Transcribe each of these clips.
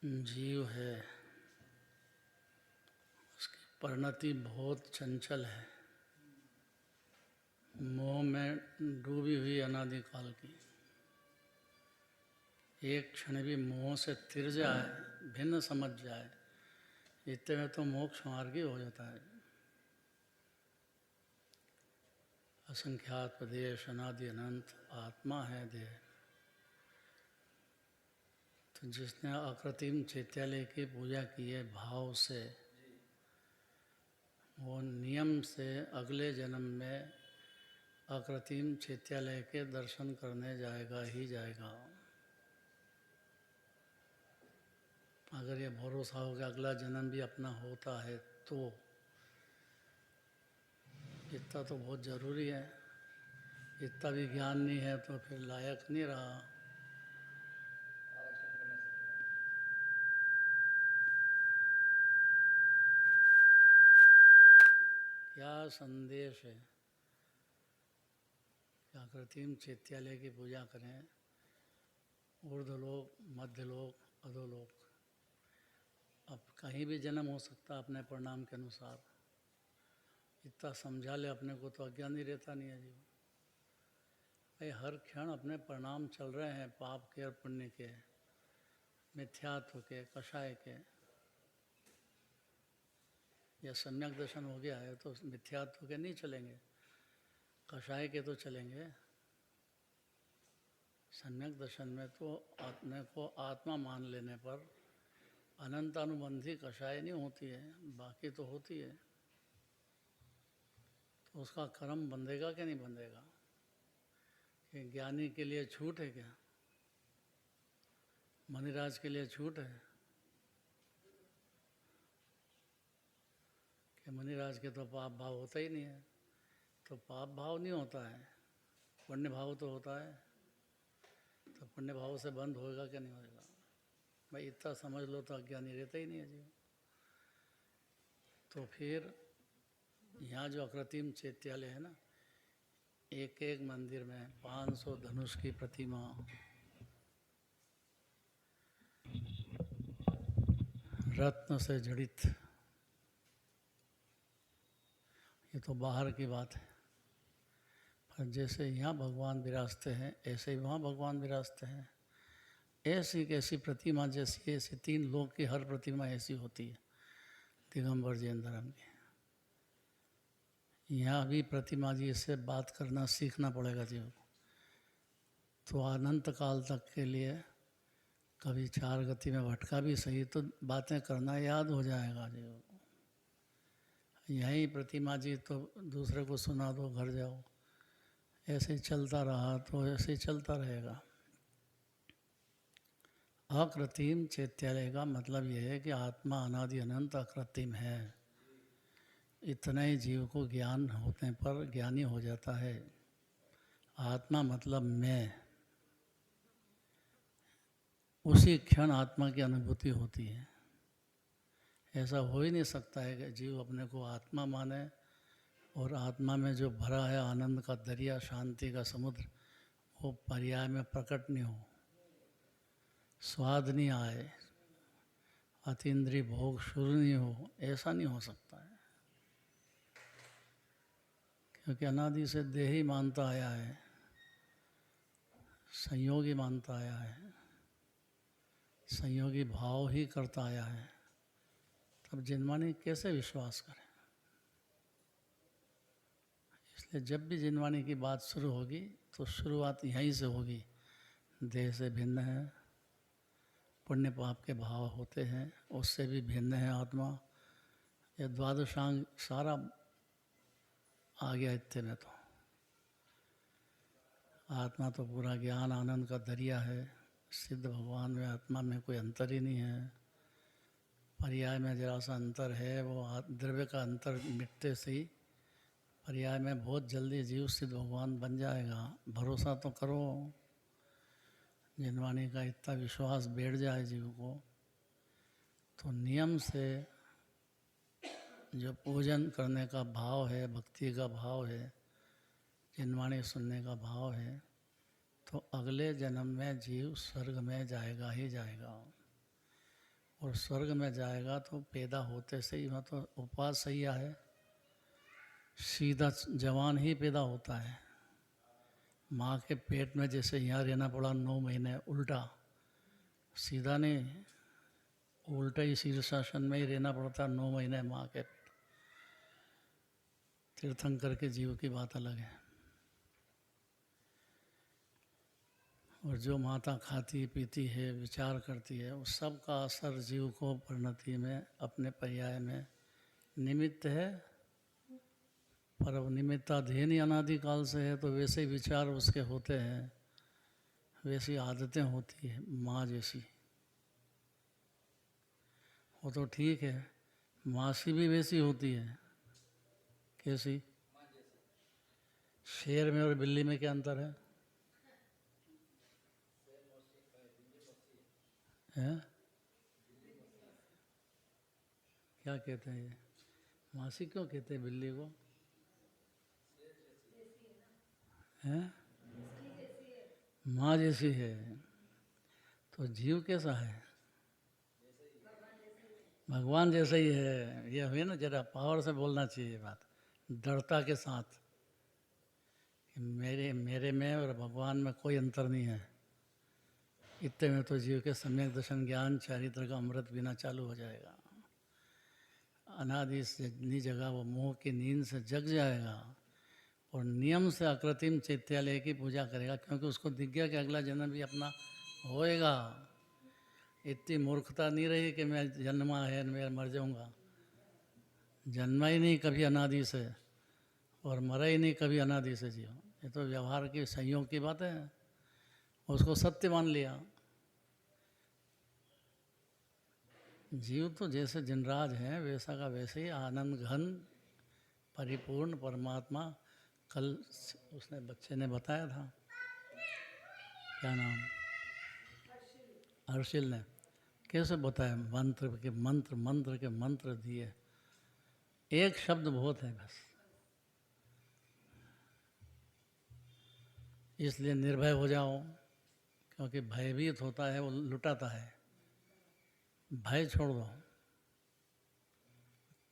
जीव है, उसकी परिणति बहुत चंचल है, मोह में डूबी हुई अनादिकाल की। एक क्षण भी मोह से तिर जाए, भिन्न समझ जाए, इतने में तो मोक्ष मार्गी हो जाता है। असंख्यात प्रदेश अनादि अनंत आत्मा है देह। तो जिसने अकृत्रिम चैत्यालय की पूजा की है भाव से, वो नियम से अगले जन्म में अकृत्रिम चैत्यालय के दर्शन करने जाएगा ही जाएगा। अगर ये भरोसा हो कि अगला जन्म भी अपना होता है तो इतना तो बहुत ज़रूरी है। इतना भी ज्ञान नहीं है तो फिर लायक नहीं रहा। क्या संदेश है कि अकृत्रिम चैत्यालय की पूजा करें, ऊर्ध्वलोक, मध्यलोक, अधोलोक। अब कहीं भी जन्म हो सकता अपने परिणाम के अनुसार। इतना समझा ले अपने को तो अज्ञान ही रहता नहीं है जीव। भाई हर क्षण अपने परिणाम चल रहे हैं, पाप के और पुण्य के, मिथ्यात्व के, कषाय के। या सम्यक दर्शन हो गया है तो मिथ्यात्व के नहीं चलेंगे, कषाय के तो चलेंगे। सम्यक दर्शन में तो अपने को आत्मा मान लेने पर अनंत अनुबंधी कषाय नहीं होती है, बाकी तो होती है। तो उसका कर्म बंधेगा कि नहीं बंधेगा? कि ज्ञानी के लिए छूट है क्या? मणिराज के लिए छूट है कि मणिराज के तो पाप भाव होता ही नहीं है। तो पाप भाव नहीं होता है, पुण्य भाव तो होता है। तो पुण्य भाव से बंद होएगा क्या नहीं होएगा? भाई इतना समझ लो तो अज्ञानी रहता ही नहीं है जीव। तो फिर यहाँ जो अकृत्रिम चैत्यालय है ना, एक एक मंदिर में 500 धनुष की प्रतिमा, रत्न से जड़ित। ये तो बाहर की बात है, पर जैसे यहाँ भगवान विराजते हैं ऐसे ही वहाँ भगवान विराजते हैं। ऐसी कैसी प्रतिमा, जैसी ऐसी 3 लोक की हर प्रतिमा ऐसी होती है दिगंबर जैन धर्म की। यहाँ भी प्रतिमा जी से बात करना सीखना पड़ेगा जीव को। तो अनंत काल तक के लिए कभी 4 गति में भटका भी सही तो बातें करना याद हो जाएगा जीव को। यहीं प्रतिमा जी तो दूसरे को सुना दो, घर जाओ। ऐसे ही चलता रहा तो ऐसे ही चलता रहेगा। अकृत्रिम चैत्यालय का मतलब यह है कि आत्मा अनादि अनंत अकृत्रिम है। इतना ही जीव को ज्ञान होने पर ज्ञानी हो जाता है। आत्मा मतलब मैं, उसी क्षण आत्मा की अनुभूति होती है। ऐसा हो ही नहीं सकता है कि जीव अपने को आत्मा माने और आत्मा में जो भरा है आनंद का दरिया, शांति का समुद्र, वो पर्याय में प्रकट नहीं हो, स्वाद नहीं आए, अतीन्द्रिय भोग शुरू नहीं हो। ऐसा नहीं हो सकता है, क्योंकि अनादि से देह ही मानता आया है, संयोगी मानता आया है, संयोगी भाव ही करता आया है। तब जिनवानी कैसे विश्वास करें? इसलिए जब भी जिनवानी की बात शुरू होगी तो शुरुआत यहीं से होगी। देह से भिन्न है, पुण्य पाप के भाव होते हैं, उससे भी भिन्न है आत्मा। ये द्वादशांग सारा आ गया इतने में। तो आत्मा तो पूरा ज्ञान आनंद का दरिया है। सिद्ध भगवान में आत्मा में कोई अंतर ही नहीं है। पर्याय में जरा सा अंतर है, वो द्रव्य का अंतर मिटते से ही पर्याय में बहुत जल्दी जीव सिद्ध भगवान बन जाएगा। भरोसा तो करो। जिनवाणी का इतना विश्वास बैठ जाए जीव को, तो नियम से जो पूजन करने का भाव है, भक्ति का भाव है, जिनवाणी सुनने का भाव है, तो अगले जन्म में जीव स्वर्ग में जाएगा ही जाएगा। और स्वर्ग में जाएगा तो पैदा होते से ही वहाँ तो उपवास सैया है, सीधा जवान ही पैदा होता है। माँ के पेट में जैसे यहाँ रहना पड़ा 9 महीने, उल्टा सीधा नहीं, उल्टा ही शीर्षासन में ही रहना पड़ता 9 महीने माँ के। तीर्थंकर के जीव की बात अलग है। और जो माता खाती पीती है, विचार करती है, उस सब का असर जीव को परिणति में अपने पर्याय में निमित्त है। पर अब निमित्ताधीन ही अनादिकाल से है, तो वैसे विचार उसके होते हैं, वैसी आदतें होती है माँ जैसी। वो तो ठीक है, मासी भी वैसी होती है। कैसी? शेर में और बिल्ली में क्या अंतर है? हैं? क्या कहते हैं ये? मासी क्यों कहते हैं बिल्ली को? हैं? माँ जैसी है। तो जीव कैसा है? भगवान जैसा ही है। ये हुई ना, जरा पावर से बोलना चाहिए बात, दृढ़ता के साथ कि मेरे में और भगवान में कोई अंतर नहीं है। इतने में तो जीव के सम्यक दर्शन ज्ञान चारित्र का अमृत पीना चालू हो जाएगा। अनादि से जितनी जगह वो मोह की नींद से जग जाएगा और नियम से अकृत्रिम चैत्यालय की पूजा करेगा, क्योंकि उसको दिख गया कि अगला जन्म भी अपना होएगा। इतनी मूर्खता नहीं रही कि मैं जन्मा है मैं मर जाऊंगा। जन्मा ही नहीं कभी अनादि से और मरा ही नहीं कभी अनादि से जीव। ये तो व्यवहार की संयोग की बात है, उसको सत्य मान लिया। जीव तो जैसे जिनराज है वैसा का वैसे ही आनंद घन परिपूर्ण परमात्मा। कल उसने बच्चे ने बताया था, क्या नाम, हर्षिल ने कैसे बताया, मंत्र के मंत्र दिए। एक शब्द बहुत है बस, इसलिए निर्भय हो जाओ, क्योंकि भयभीत होता है वो लुटाता है। भय छोड़ दो।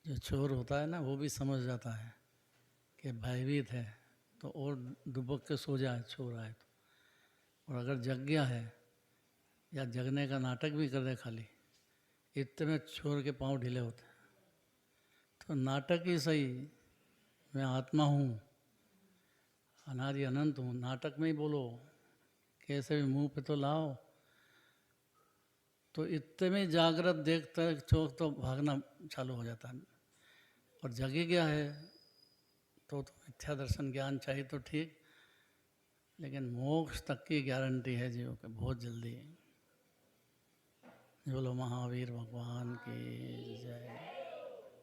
जो चोर होता है ना वो भी समझ जाता है कि भयभीत है, तो और दुबक के सो जाए चोर आए तो। और अगर जग गया है या जगने का नाटक भी कर दे खाली, इतने में चोर के पांव ढीले होते हैं। तो नाटक ही सही, मैं आत्मा हूँ, अनादि अनंत हूँ, नाटक में ही बोलो, कैसे भी मुंह पे तो लाओ। तो इतने में जागृत देखता है चोर तो भागना चालू हो जाता है। और जगी गया है तो मिथ्या दर्शन ज्ञान चाहिए तो ठीक, लेकिन मोक्ष तक की गारंटी है जीव के बहुत जल्दी। बोलो महावीर भगवान की जय।